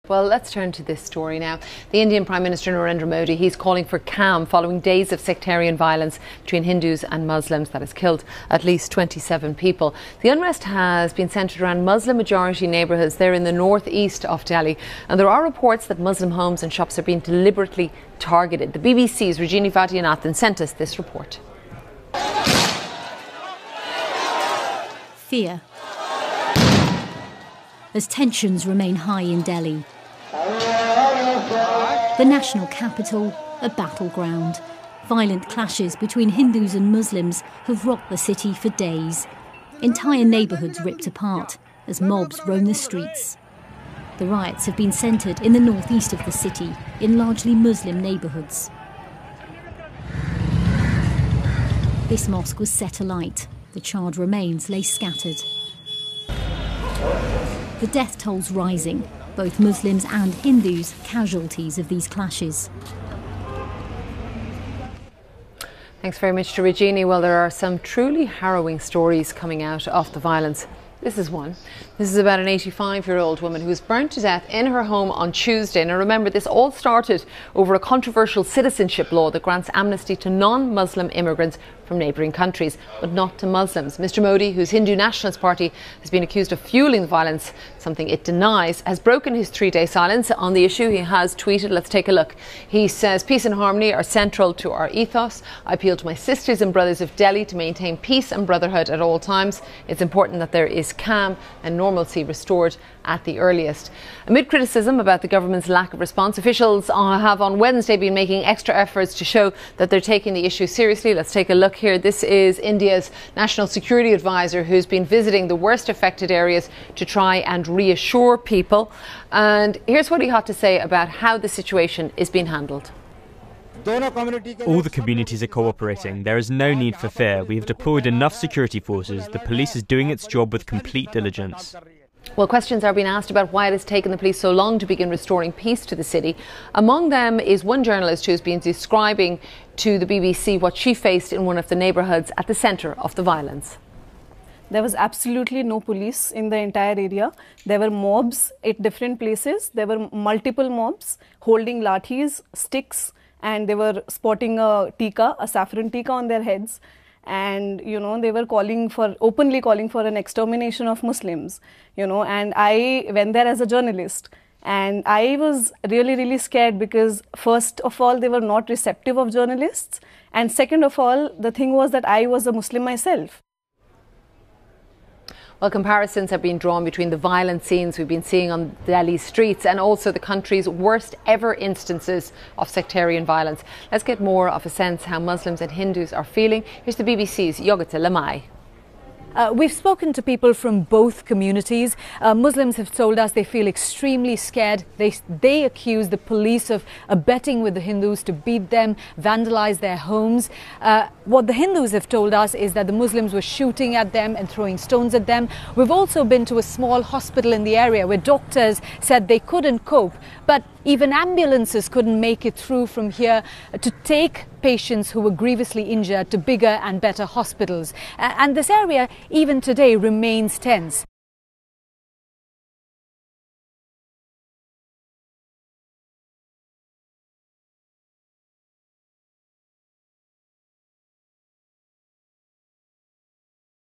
Well, let's turn to this story now. The Indian Prime Minister Narendra Modi, he's calling for calm following days of sectarian violence between Hindus and Muslims that has killed at least 27 people. The unrest has been centred around Muslim-majority neighbourhoods there in the northeast of Delhi, and there are reports that Muslim homes and shops are being deliberately targeted. The BBC's Rajini Vaidyanathan sent us this report. Fear. As tensions remain high in Delhi. The national capital, a battleground. Violent clashes between Hindus and Muslims have rocked the city for days. Entire neighbourhoods ripped apart as mobs roam the streets. The riots have been centred in the northeast of the city, in largely Muslim neighbourhoods. This mosque was set alight. The charred remains lay scattered. The death toll's rising. Both Muslims and Hindus casualties of these clashes. Thanks very much to Rajini. Well, there are some truly harrowing stories coming out of the violence. This is one. This is about an 85-year-old woman who was burnt to death in her home on Tuesday. Now remember, this all started over a controversial citizenship law that grants amnesty to non-Muslim immigrants from neighbouring countries, but not to Muslims. Mr Modi, whose Hindu Nationalist Party has been accused of fueling the violence, something it denies, has broken his 3-day silence on the issue. He has tweeted. Let's take a look. He says, "Peace and harmony are central to our ethos. I appeal to my sisters and brothers of Delhi to maintain peace and brotherhood at all times. It's important that there is calm and normalcy restored at the earliest." Amid criticism about the government's lack of response, officials have on Wednesday been making extra efforts to show that they're taking the issue seriously. Let's take a look here. This is India's National Security Advisor, who's been visiting the worst affected areas to try and reassure people. And here's what he had to say about how the situation is being handled. All the communities are cooperating. There is no need for fear. We have deployed enough security forces. The police is doing its job with complete diligence. Well, questions are being asked about why it has taken the police so long to begin restoring peace to the city. Among them is one journalist who's been describing to the BBC what she faced in one of the neighbourhoods at the centre of the violence. There was absolutely no police in the entire area. There were mobs at different places. There were multiple mobs holding lathis, sticks, and they were sporting a tikka, a saffron tikka on their heads. And, they were openly calling for an extermination of Muslims, and I went there as a journalist. And I was really, really scared because first of all, they were not receptive of journalists. And second of all, the thing was that I was a Muslim myself. Well, comparisons have been drawn between the violent scenes we've been seeing on Delhi's streets and also the country's worst ever instances of sectarian violence. Let's get more of a sense how Muslims and Hindus are feeling. Here's the BBC's Yogita Lamai. We've spoken to people from both communities. Muslims have told us they feel extremely scared. They accuse the police of abetting with the Hindus to beat them, vandalize their homes. What the Hindus have told us is that the Muslims were shooting at them and throwing stones at them. We've also been to a small hospital in the area where doctors said they couldn't cope, but even ambulances couldn't make it through from here to take patients who were grievously injured to bigger and better hospitals. And this area, even today, remains tense.